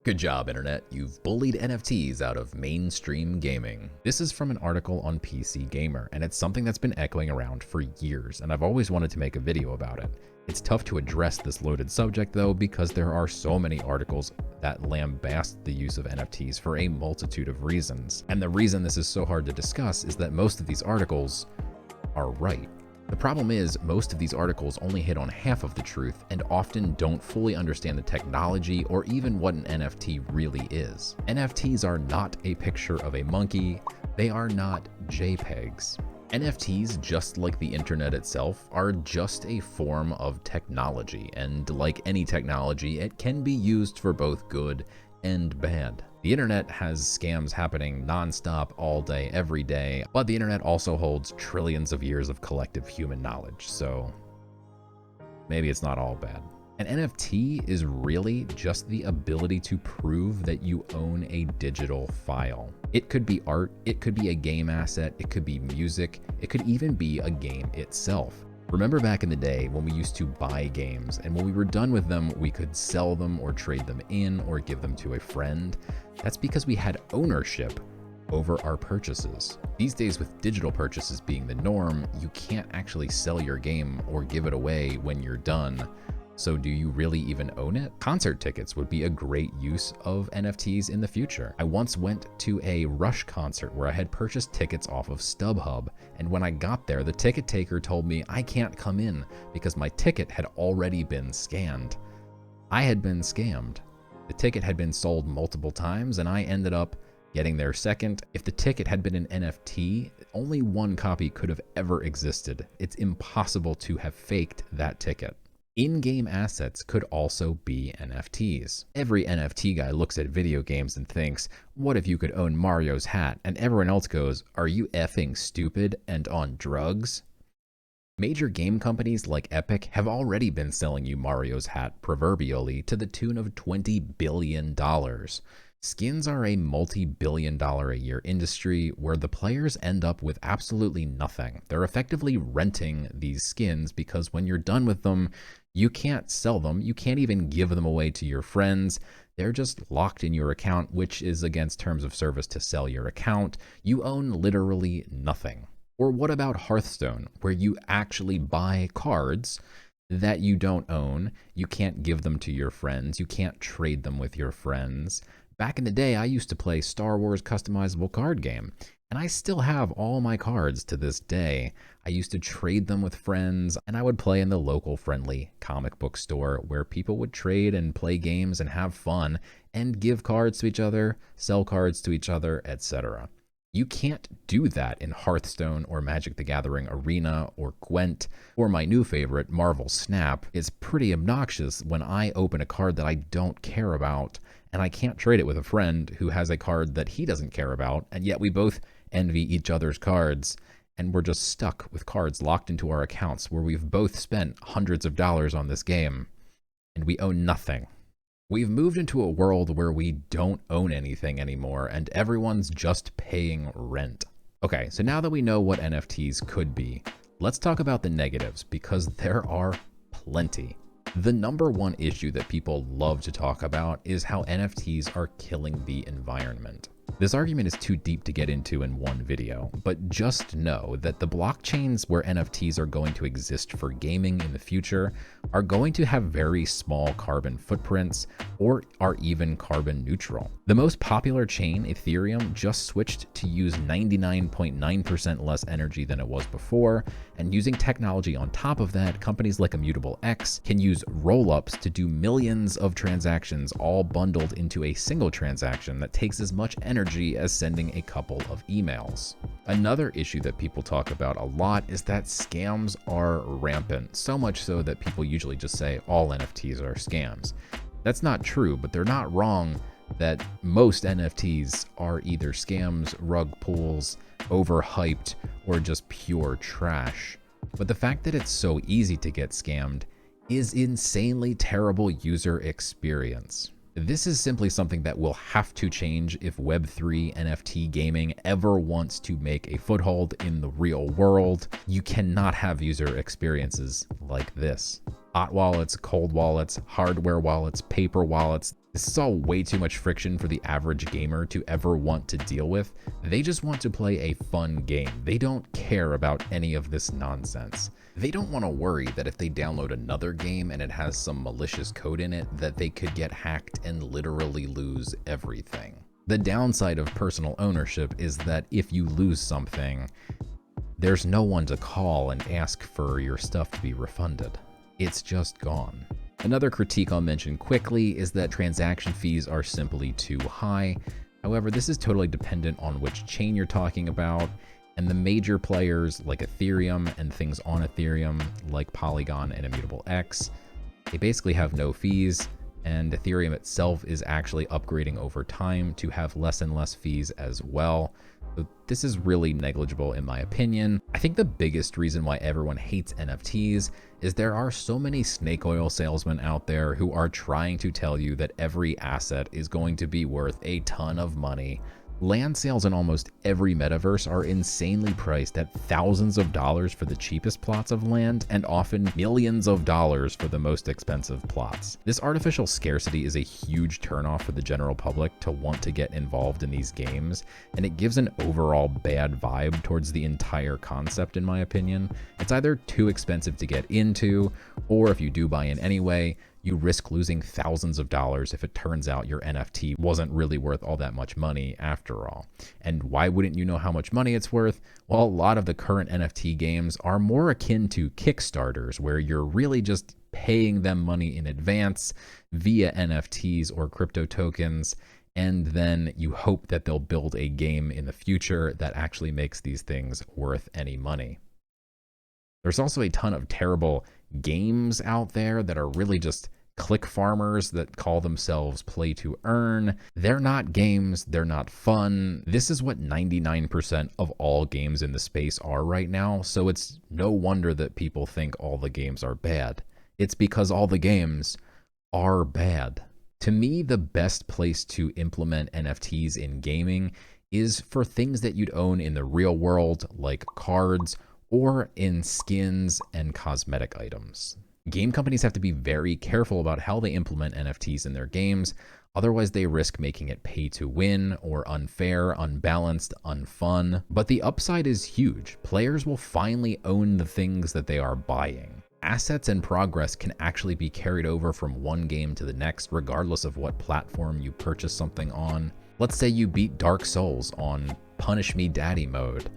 Good job, Internet. You've bullied NFTs out of mainstream gaming. This is from an article on PC Gamer, and it's something that's been echoing around for years, and I've always wanted to make a video about it. It's tough to address this loaded subject though, because there are so many articles that lambast the use of NFTs for a multitude of reasons. And the reason this is so hard to discuss is that most of these articles are right. The problem is, most of these articles only hit on half of the truth and often don't fully understand the technology or even what an NFT really is. NFTs are not a picture of a monkey, they are not JPEGs. NFTs, just like the internet itself, are just a form of technology, and like any technology, it can be used for both good and bad. The internet has scams happening non-stop all day, every day, but the internet also holds trillions of years of collective human knowledge, so maybe it's not all bad. An NFT is really just the ability to prove that you own a digital file. It could be art, it could be a game asset, it could be music, it could even be a game itself. Remember back in the day when we used to buy games, and when we were done with them, we could sell them or trade them in or give them to a friend? That's because we had ownership over our purchases. These days, with digital purchases being the norm, you can't actually sell your game or give it away when you're done. So do you really even own it? Concert tickets would be a great use of NFTs in the future. I once went to a Rush concert where I had purchased tickets off of StubHub, and when I got there, the ticket taker told me I can't come in because my ticket had already been scanned. I had been scammed. The ticket had been sold multiple times, and I ended up getting there second. If the ticket had been an NFT, only one copy could have ever existed. It's impossible to have faked that ticket. In-game assets could also be NFTs. Every NFT guy looks at video games and thinks, what if you could own Mario's hat? And everyone else goes, are you effing stupid and on drugs? Major game companies like Epic have already been selling you Mario's hat proverbially to the tune of $20 billion. Skins are a multi-billion-dollar a year industry where the players end up with absolutely nothing. They're effectively renting these skins because when you're done with them, you can't sell them, you can't even give them away to your friends. They're just locked in your account, which is against terms of service to sell your account. You own literally nothing. Or what about Hearthstone, where you actually buy cards that you don't own? You can't give them to your friends, you can't trade them with your friends. Back in the day, I used to play Star Wars customizable card game, and I still have all my cards to this day. I used to trade them with friends, and I would play in the local friendly comic book store where people would trade and play games and have fun and give cards to each other, sell cards to each other, etc. You can't do that in Hearthstone or Magic the Gathering Arena or Gwent, or my new favorite, Marvel Snap. It's pretty obnoxious when I open a card that I don't care about, and I can't trade it with a friend who has a card that he doesn't care about, and yet we both envy each other's cards, and we're just stuck with cards locked into our accounts where we've both spent hundreds of dollars on this game, and we own nothing. We've moved into a world where we don't own anything anymore, and everyone's just paying rent. Okay, so now that we know what NFTs could be, let's talk about the negatives, because there are plenty. The number one issue that people love to talk about is how NFTs are killing the environment. This argument is too deep to get into in one video, but just know that the blockchains where NFTs are going to exist for gaming in the future are going to have very small carbon footprints or are even carbon neutral. The most popular chain, Ethereum, just switched to use 99.9% less energy than it was before, and using technology on top of that, companies like Immutable X can use roll-ups to do millions of transactions all bundled into a single transaction that takes as much energy as sending a couple of emails. Another issue that people talk about a lot is that scams are rampant, so much so that people usually just say all NFTs are scams. That's not true, but they're not wrong that most NFTs are either scams, rug pulls, overhyped, or just pure trash. But the fact that it's so easy to get scammed is insanely terrible user experience. This is simply something that will have to change if Web3 NFT gaming ever wants to make a foothold in the real world. You cannot have user experiences like this. Hot wallets, cold wallets, hardware wallets, paper wallets. This is all way too much friction for the average gamer to ever want to deal with. They just want to play a fun game. They don't care about any of this nonsense. They don't want to worry that if they download another game and it has some malicious code in it, that they could get hacked and literally lose everything. The downside of personal ownership is that if you lose something, there's no one to call and ask for your stuff to be refunded. It's just gone. Another critique I'll mention quickly is that transaction fees are simply too high. However, this is totally dependent on which chain you're talking about, and the major players like Ethereum and things on Ethereum like Polygon and Immutable X, they basically have no fees, and Ethereum itself is actually upgrading over time to have less and less fees as well. So this is really negligible in my opinion. I think the biggest reason why everyone hates NFTs is there are so many snake oil salesmen out there who are trying to tell you that every asset is going to be worth a ton of money. Land sales in almost every metaverse are insanely priced at thousands of dollars for the cheapest plots of land and often millions of dollars for the most expensive plots. This artificial scarcity is a huge turnoff for the general public to want to get involved in these games, and it gives an overall bad vibe towards the entire concept in my opinion. It's either too expensive to get into, or if you do buy in anyway, you risk losing thousands of dollars if it turns out your NFT wasn't really worth all that much money after all. And why wouldn't you know how much money it's worth? Well, a lot of the current NFT games are more akin to Kickstarters, where you're really just paying them money in advance via NFTs or crypto tokens, and then you hope that they'll build a game in the future that actually makes these things worth any money. There's also a ton of terrible games out there that are really just click farmers that call themselves play to earn. They're not games, they're not fun. This is what 99% of all games in the space are right now, so it's no wonder that people think all the games are bad. It's because all the games are bad. To me, the best place to implement NFTs in gaming is for things that you'd own in the real world, like cards, or in skins and cosmetic items. Game companies have to be very careful about how they implement NFTs in their games, otherwise they risk making it pay to win or unfair, unbalanced, unfun. But the upside is huge. Players will finally own the things that they are buying. Assets and progress can actually be carried over from one game to the next, regardless of what platform you purchase something on. Let's say you beat Dark Souls on Punish Me Daddy mode.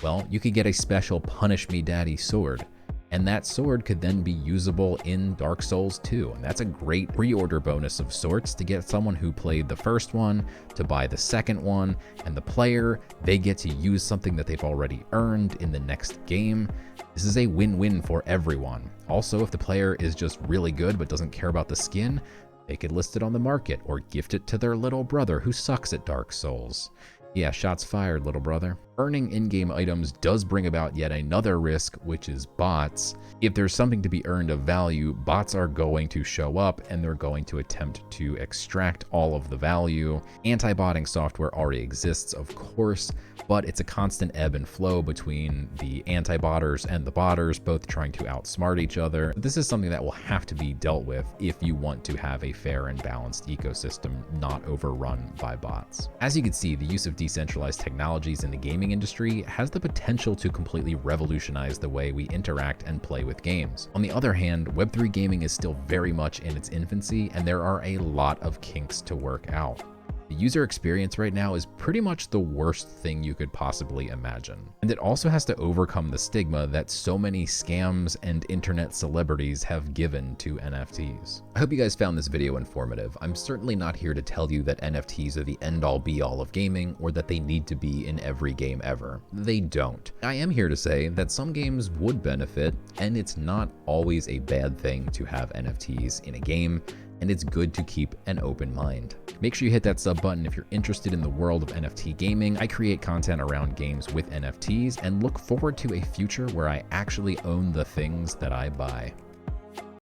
Well, you could get a special Punish Me Daddy sword, and that sword could then be usable in Dark Souls 2, and that's a great pre-order bonus of sorts to get someone who played the first one to buy the second one, and the player, they get to use something that they've already earned in the next game. This is a win-win for everyone. Also, if the player is just really good but doesn't care about the skin, they could list it on the market or gift it to their little brother who sucks at Dark Souls. Yeah, shots fired, little brother. Earning in-game items does bring about yet another risk, which is bots. If there's something to be earned of value, bots are going to show up and they're going to attempt to extract all of the value. Anti-botting software already exists, of course, but it's a constant ebb and flow between the anti-botters and the botters, both trying to outsmart each other. This is something that will have to be dealt with if you want to have a fair and balanced ecosystem not overrun by bots. As you can see, the use of decentralized technologies in the gaming industry has the potential to completely revolutionize the way we interact and play with games. On the other hand, Web3 gaming is still very much in its infancy, and there are a lot of kinks to work out. The user experience right now is pretty much the worst thing you could possibly imagine. And it also has to overcome the stigma that so many scams and internet celebrities have given to NFTs. I hope you guys found this video informative. I'm certainly not here to tell you that NFTs are the end-all be-all of gaming or that they need to be in every game ever. They don't. I am here to say that some games would benefit, and it's not always a bad thing to have NFTs in a game, and it's good to keep an open mind. Make sure you hit that sub button if you're interested in the world of NFT gaming. I create content around games with NFTs and look forward to a future where I actually own the things that I buy.